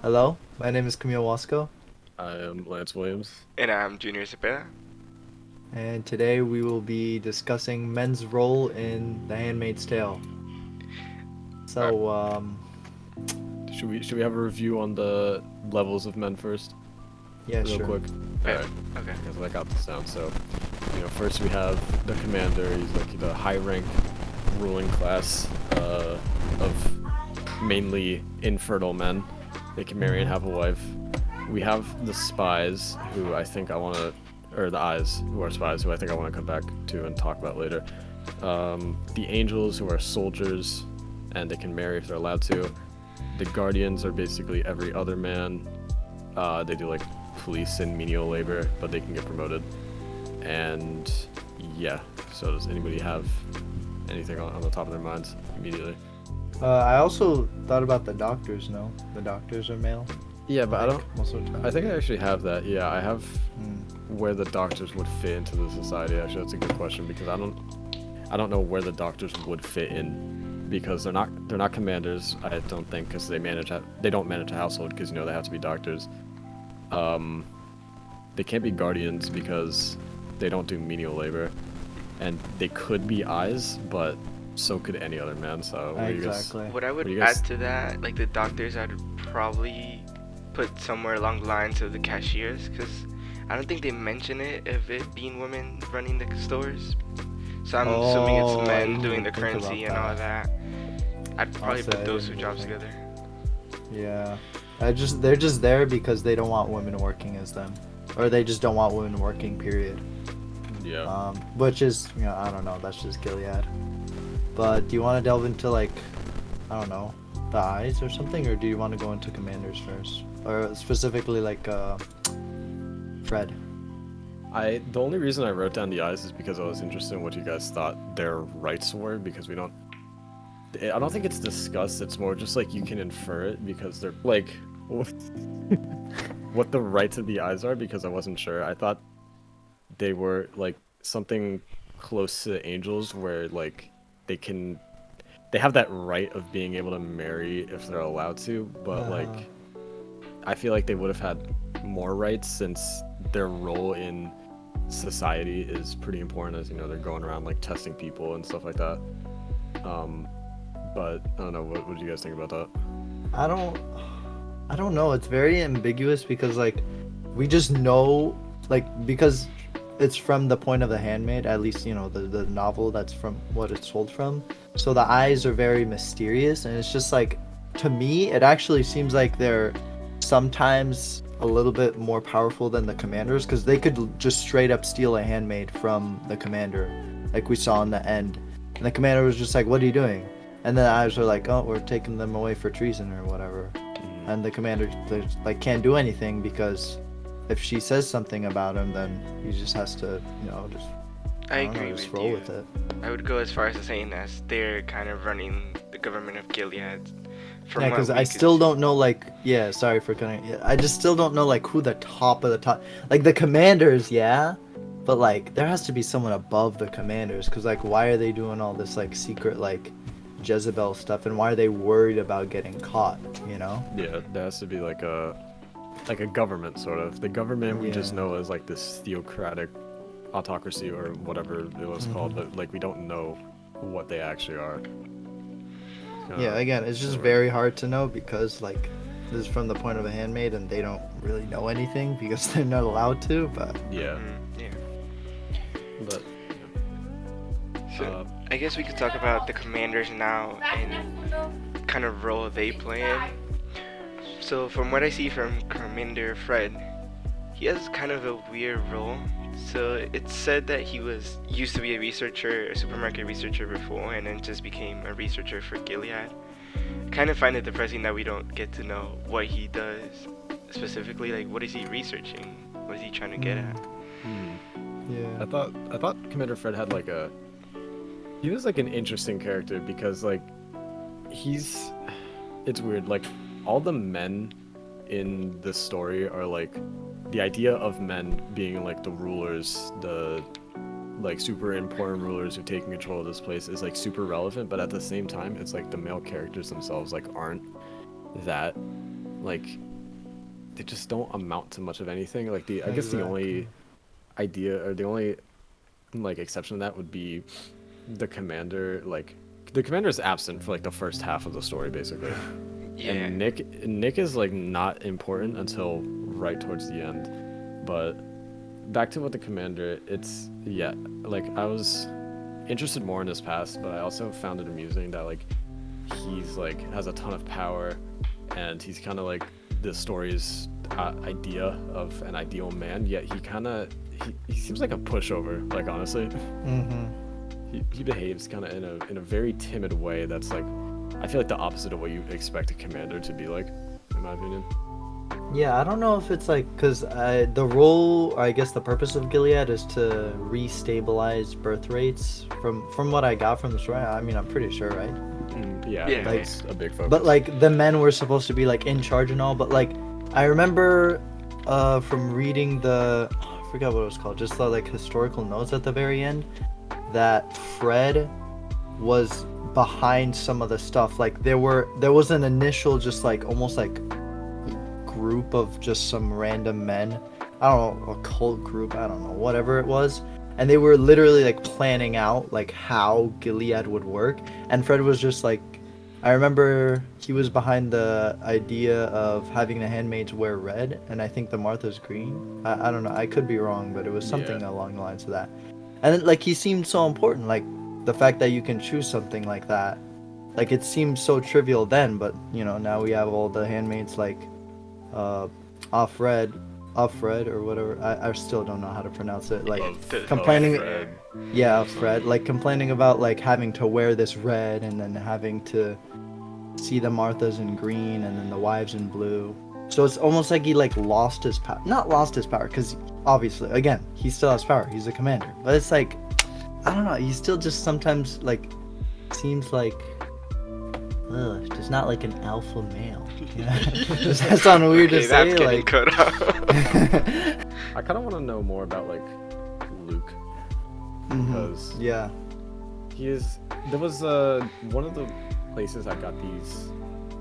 Hello, my name is Kamil Wasco, I am Lance Williams. And I'm Junior Cepeda. and today we will be discussing men's role in The Handmaid's Tale. Uh, So, Should we have a review on the levels of men first, yeah, real sure. quick? All bet. right, Okay. because I got this down. So, first we have the commander. He's like the high rank ruling class of mainly infertile men. They can marry and have a wife. We have the spies, who I think I want to, or the eyes, who are spies, who I think I want to come back to and talk about later. The angels, who are soldiers, and they can marry if they're allowed to. The guardians are basically every other man. They do like police and menial labor, but they can get promoted. And yeah, so does anybody have anything on the top of their minds immediately? I also thought about the doctors. No, the doctors are male. Yeah, I but I think don't. most of the time. I think I actually have that. Yeah, I have Hmm. where the doctors would fit into the society. Actually, that's a good question because I don't know where the doctors would fit in because they're not commanders. I don't think because they don't manage a household because they have to be doctors. Um, they can't be guardians because they don't do menial labor, and they could be eyes, but so could any other man. So Exactly. What I what would do you add guys? to that, like the doctors, I'd probably put somewhere along the lines of the cashiers, because I don't think they mention it of it being women running the stores. So I'm assuming it's Oh, I men didn't doing even the think about currency and all that. that. I'd probably Honestly, put I those didn't two even jobs think. together. Yeah, they're just there because they don't want women working as them, or they just don't want women working. Period. Yeah. Which is, I don't know. That's just Gilead. But do you want to delve into like, I don't know, the eyes or something, or do you want to go into commanders first, or specifically like Fred? The only reason I wrote down the eyes is because I was interested in what you guys thought their rights were because I don't think it's discussed. It's more just like you can infer it because they're like what the rights of the eyes are because I wasn't sure. I thought they were like something close to angels where like they can they have that right of being able to marry if they're allowed to, but Uh, like I feel like they would have had more rights since their role in society is pretty important as they're going around like testing people and stuff like that. Um, but I don't know. What do you guys think about that? I don't, I don't know. It's very ambiguous because like, we just know like because it's from the point of the handmaid. At least the novel. That's from what it's told from. So the eyes are very mysterious, and it's just like, to me, it actually seems like they're sometimes a little bit more powerful than the commanders because they could just straight up steal a handmaid from the commander, like we saw in the end. And the commander was just like, "What are you doing?" And then the eyes were like, "Oh, we're taking them away for treason or whatever." Mm, And the commander like can't do anything because if she says something about him, then he just has to, just I I don't know, agree just with roll you. with it. I would go as far as saying as they're kind of running the government of Gilead, Yeah, from what because I we could still see. don't know, like, yeah, sorry for cutting. Yeah, I just still don't know, like, who the top of the top, like the commanders, yeah, but like there has to be someone above the commanders, because like, why are they doing all this like secret like Jezebel stuff, and why are they worried about getting caught? You know? yeah, there has to be like a government sort of. The government we just Yeah. know as like this theocratic autocracy or whatever it was called, Hmm. but like we don't know what they actually are. Yeah. Again, it's It's kind just of weird. very hard to know because like this is from the point of a handmaid, and they don't really know anything because they're not allowed to. But Yeah, Yeah. but yeah. So I guess we could talk about the commanders now and kind of role they play in. So from what I see from Commander Fred, he has kind of a weird role. So it's said that he was used to be a researcher, a supermarket researcher before, and then just became a researcher for Gilead. I kind of find it depressing that we don't get to know what he does specifically. Like, what is he researching? What is he trying to get mm, at? Hmm. yeah. I thought Commander Fred had like a he was like an interesting character because like he's it's weird like all the men in this story are like the idea of men being like the rulers, the like super important rulers who taking control of this place is like super relevant, but at the same time it's like the male characters themselves like aren't that like they just don't amount to much of anything. Like I guess the only idea or the only like exception to that would be the commander. Like the commander is absent for like the first half of the story basically. Yeah. And Nick is like not important until right towards the end. But back to what the commander, it's like I was interested more in his past, but I also found it amusing that like he's like has a ton of power, and he's kind of like the story's idea of an ideal man. Yet he seems like a pushover. Like honestly, he behaves kind of in a very timid way. That's like I feel like the opposite of what you expect a commander to be like, in my opinion. Yeah, I don't know if it's like because the role, or I guess the purpose of Gilead is to restabilize birth rates. From what I got from the story, I mean, I'm pretty sure, right? Yeah, Yeah. that's a big focus. But like the men were supposed to be like in charge and all. But like I remember from reading I forgot what it was called, just the like historical notes at the very end, that Fred was behind some of the stuff. Like there was an initial just like almost like group of just some random men, I don't know, a cult group, I don't know, whatever it was, and they were literally like planning out like how Gilead would work, and Fred was just like, I remember he was behind the idea of having the handmaids wear red, and I think the Martha's green. I don't know, I could be wrong, but it was something along the lines of that. And then, like, he seemed so important, like the fact that you can choose something like that, like it seemed so trivial then, but you know, now we have all the handmaids like off red or whatever. I still don't know how to pronounce it. Like complaining, Fred, like complaining about like having to wear this red and then having to see the Marthas in green and then the wives in blue. So it's almost like he like lost his power. Not lost his power, because obviously, again, he still has power. He's a commander. But it's like, I don't know. He still just sometimes like seems like just not like an alpha male. Does that sound weird to say? That's like, cut off. I kind of want to know more about like Luke, because there was one of the places I got these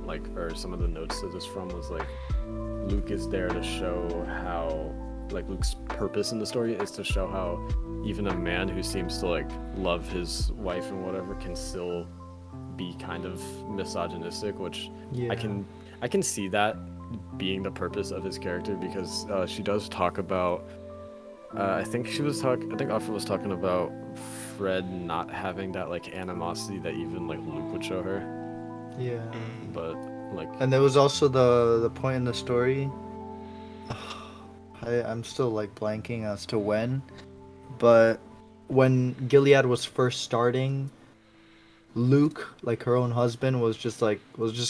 like, or some of the notes to this from was like Luke is there to show how like Luke's purpose in the story is to show how even a man who seems to like love his wife and whatever can still be kind of misogynistic, which I can see that being the purpose of his character, because she does talk about I think Alfred was talking about Fred not having that like animosity that even like Luke would show her. Yeah. But like, and there was also the point in the story, I'm still like blanking as to when, but when Gilead was first starting, Luke, like her own husband, was just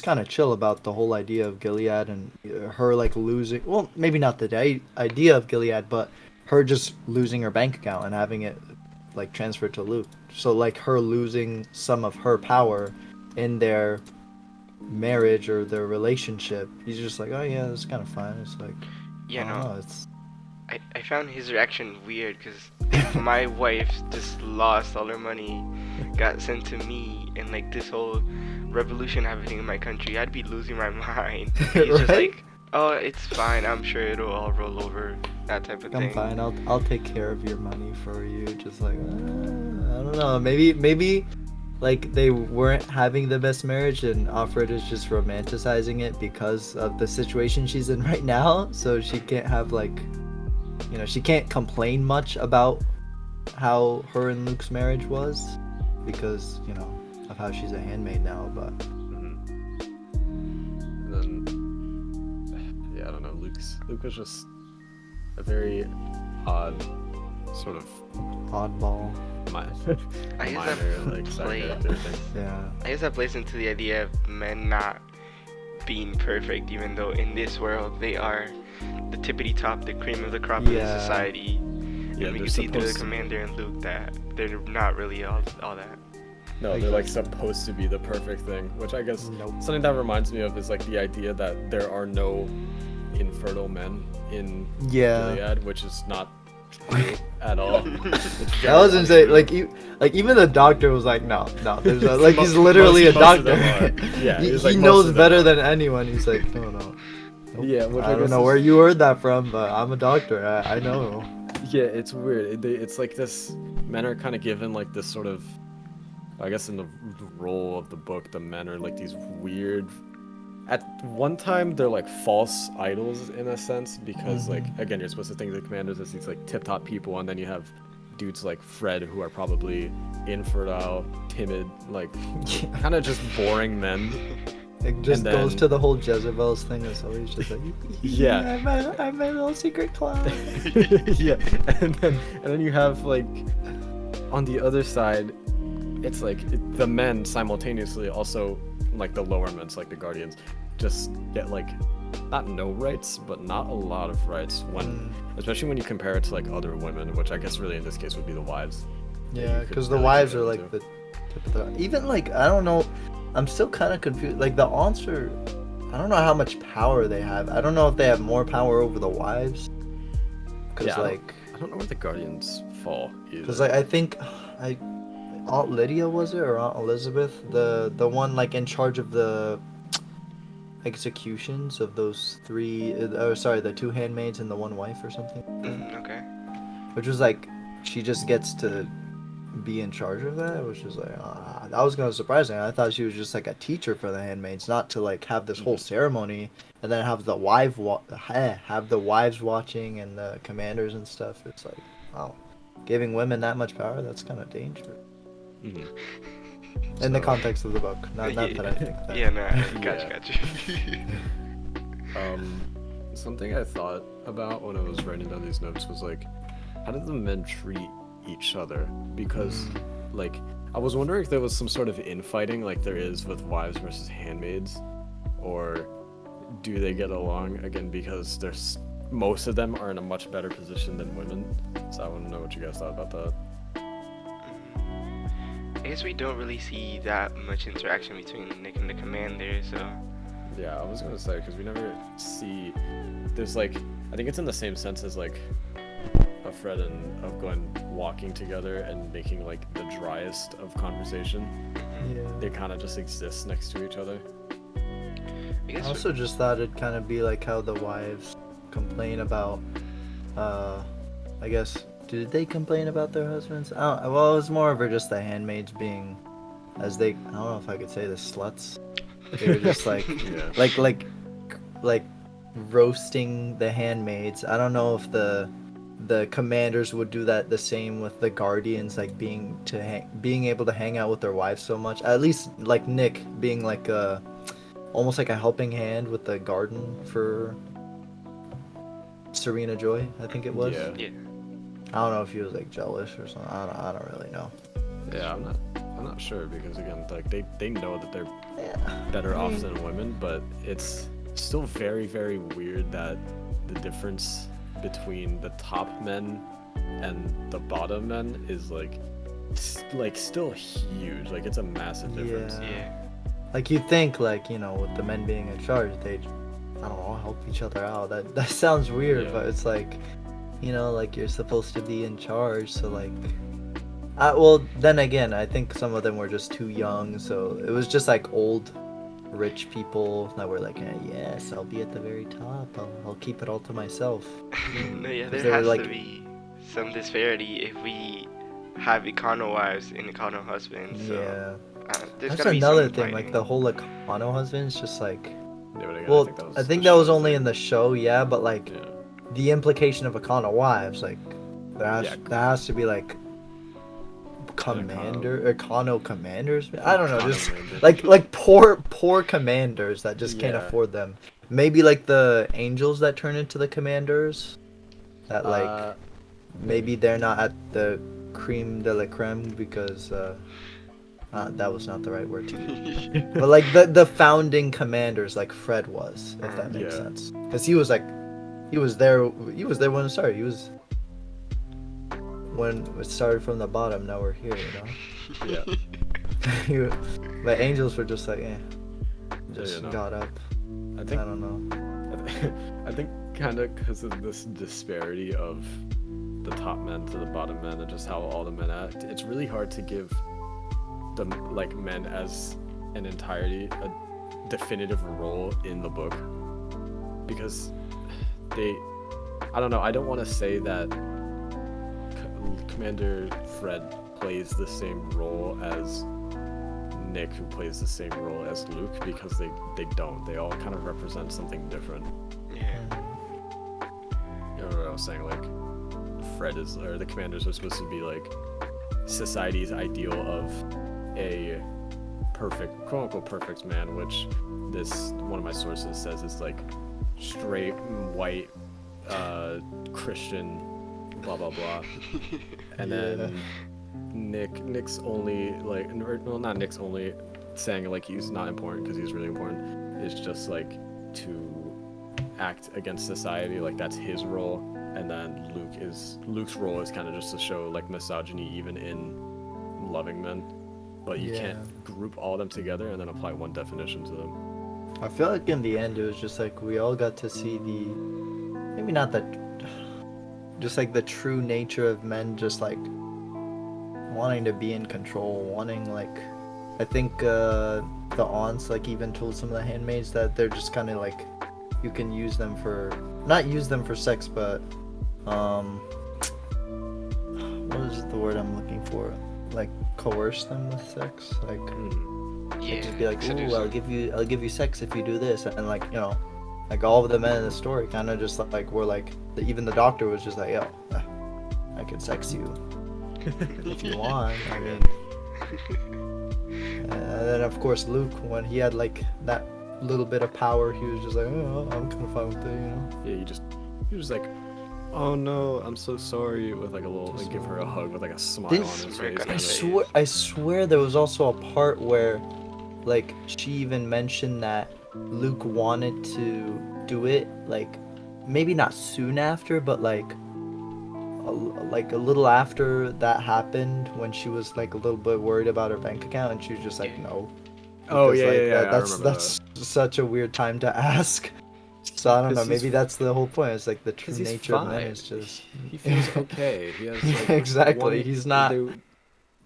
kind of chill about the whole idea of Gilead and her like losing, well, maybe not the idea of Gilead, but her just losing her bank account and having it like transferred to Luke. So like her losing some of her power in their marriage or their relationship, he's just like, oh yeah, it's kind of fine. It's like, I found his reaction weird, because if my wife just lost all her money, got sent to me, and like this whole revolution happening in my country, I'd be losing my mind. He's just like, oh, it's fine, I'm sure it'll all roll over, that type of thing. I'm fine, I'll take care of your money for you. Just like, I don't know, maybe like they weren't having the best marriage and Alfred is just romanticizing it because of the situation she's in right now, so she can't have like, you know, she can't complain much about how her and Luke's marriage was, because, you know, of how she's a handmaid now. But and then I don't know, Luke was just a very odd sort of oddball. I guess that plays into the idea of men not being perfect, even though in this world they are the tippity top, the cream of the crop of the society. And we can see through the commander and Luke that they're not really all that. No, they're like supposed to be the perfect thing, which I guess something that reminds me of is like the idea that there are no infertile men in Gilead, which is not true at all. That was insane. Like even the doctor was like, no, there's like he's literally a doctor. Yeah, he knows better than anyone. He's like, no, Yeah, which I don't guess know is- where you heard that from, but I'm a doctor. I know. Yeah, it's weird. It's like this. Men are kind of given like this sort of, I guess, in the role of the book, the men are like these weird. At one time, they're like false idols in a sense because, like, again, you're supposed to think of the commanders as these like tip-top people, and then you have dudes like Fred who are probably infertile, timid, like kind of just boring men. It just And goes then- to the whole Jezebel's thing. It's always just like, Yeah. I'm my little secret clown. Yeah, and then you have like on the other side, it's like the men simultaneously also like the lower men, like the guardians, just get like not no rights, but not a lot of rights when, especially when you compare it to like other women, which I guess really in this case would be the wives. Yeah, you could because the really wives get are into. like the tip of the. Even like I don't know, I'm still kind of confused. Like the aunts are, I don't know how much power they have. I don't know if they have more power over the wives. Because Yeah, like, I don't know where the guardians fall either. because like I think, Aunt Lydia was it or Aunt Elizabeth, the one like in charge of the executions of those three. Oh, sorry, the two handmaids and the one wife or something. Okay. Which was like, she just gets to be in charge of that, which is like, that was gonna surprise me. I thought she was just like a teacher for the handmaids, not to like have this whole ceremony and then have the have the wives watching and the commanders and stuff. It's like, wow, giving women that much power, that's kind of dangerous. Mhm. In the So- context of the book, not that I think that. Yeah, no, Yeah. gotcha. Something I thought about when I was writing down these notes was like, how did the men treat each other? Because, like, I was wondering if there was some sort of infighting like there is with wives versus handmaids, or do they get along again because there's most of them are in a much better position than women. So I want to know what you guys thought about that. I guess we don't really see that much interaction between Nick and the commander, so Yeah, I was gonna say because we never see. There's like, I think it's in the same sense as like a Fred and of going walking together and making like the driest of conversation. Yeah. They kind of just exist next to each other. I I guess also just thought it'd kind of be like how the wives complain about, I guess, did they complain about their husbands? I don't, well, it was more of just the handmaids being, as they, I don't know if I could say the sluts. They were just like, Yeah. like roasting the handmaids. I don't know if the commanders would do that the same with the guardians, like being able to hang out with their wives so much. At least like Nick being like a almost like a helping hand with the garden for Serena Joy, I think it was. Yeah. yeah. I don't know if he was like jealous or something. I don't really know. Yeah, I'm not sure because again, like they know that they're Yeah. better off than women, but it's still very, very weird that the difference between the top men and the bottom men is like still huge. Like it's a massive difference. Yeah. Yeah. Like you'd think, like, you know, with the men being in charge, they'd, I don't know, help each other out. That sounds weird, Yeah. but it's like, you know, like you're supposed to be in charge, so like, well, then again, I think some of them were just too young, so it was just like old, rich people that were like, yes, I'll be at the very top. I'll keep it all to myself. No, yeah, 'Cause there they were has like- to be some disparity if we have Econo wives and Econo husbands. So, Yeah. there's That's gotta be another some thing, like fighting. the whole Econo husband's just like, Yeah, but again, well, I think that was the show only thing. in the show, yeah, but like, Yeah. the implication of Econo wives, like there Yeah. has to be like Econo commanders. I don't know, just Econo-minded. like poor commanders that just can't Yeah. afford them. Maybe like the angels that turn into the commanders. That like maybe they're not at the creme de la creme because that was not the right word to use. But like the founding commanders, like Fred was, if that makes Yeah. sense, because he was there when it started. He was when it started from the bottom. Now we're here, you know. Yeah. But angels were just like, just Yeah, no. got up. I I think don't know. I think kind of because of this disparity of the top men to the bottom men and just how all the men act, it's really hard to give the like men as an entirety a definitive role in the book because I don't know. I don't want to say that Commander Fred plays the same role as Nick, who plays the same role as Luke, because they don't. They all kind of represent something different. Yeah. You know what I was saying? Like, the commanders are supposed to be like society's ideal of a perfect, quote unquote, perfect man, which one of my sources says is like straight white Christian, blah blah blah. And then Nick's only like, well, not Nick's only saying like he's not important because he's really important. It's just like to act against society, like that's his role. And then Luke's role is kind of just to show like misogyny even in loving men, but you can't group all of them together and then apply one definition to them. I feel like in the end it was just like we all got to see maybe not that, just like the true nature of men, just like wanting to be in control, wanting like, I think the aunts like even told some of the handmaids that they're just kind of like, you can use them for, not use them for sex, but what is the word I'm looking for? Like coerce them with sex, like just be like, ooh, I'll give you sex if you do this, and like, you know, like all of the men in the story kind of just like were like, even the doctor was just like, yo, I can sex you if you want. I mean, and then of course Luke, when he had like that little bit of power, he was just like, oh, I'm kind of fine with it, you know. Yeah, he was like, oh no, I'm so sorry, with like a little, like give her a hug with like a smile on his face. I swear there was also a part where like she even mentioned that Luke wanted to do it, like maybe not soon after, but like a little after that happened, when she was like a little bit worried about her bank account, and she was just like, no. Oh Because, yeah, like, that's such a weird time to ask. So I don't know. Maybe that's the whole point. It's like the true nature of men is just he feels okay. He has like exactly. He's not.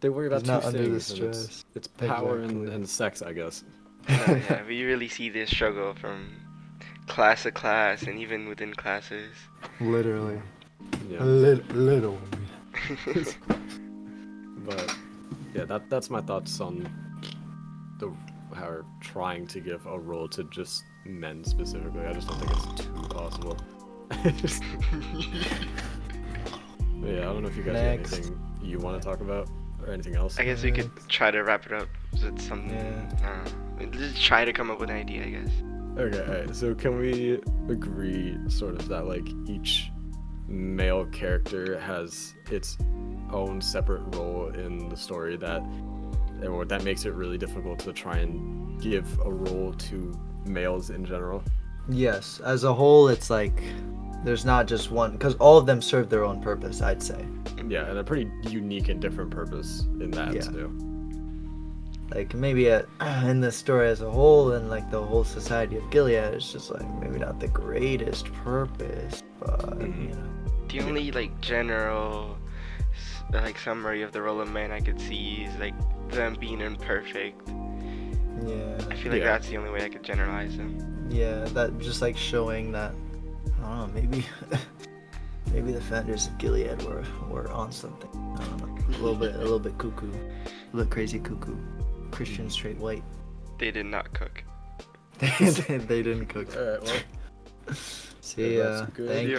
They worry about He's two not under the things, and stress. it's power Exactly. and sex, I guess. Yeah, we really see this struggle from class to class and even within classes. Literally. Yeah. Literally. But yeah, that's my thoughts on how we're trying to give a role to just men specifically. I just don't think it's too possible. Yeah, I don't know if you guys have anything you want to talk about or anything else. I guess we could try to wrap it up with something. Just try to come up with an idea, I guess. Okay, alright. So can we agree sort of that like each male character has its own separate role in the story that makes it really difficult to try and give a role to males in general? Yes, as a whole, it's like there's not just one, because all of them serve their own purpose, I'd say. Yeah, and a pretty unique and different purpose in that too. Like maybe in the story as a whole, and like the whole society of Gilead, is just like maybe not the greatest purpose, but you know. The only like general like summary of the role of men I could see is like them being imperfect. Yeah. I feel like that's the only way I could generalize them. Yeah, that just like showing that, I don't know, maybe maybe the founders of Gilead were on something. I don't know, a little bit cuckoo, a little crazy cuckoo. Christian, straight white. They did not cook. They didn't cook. Alright, well. See ya. Thank you.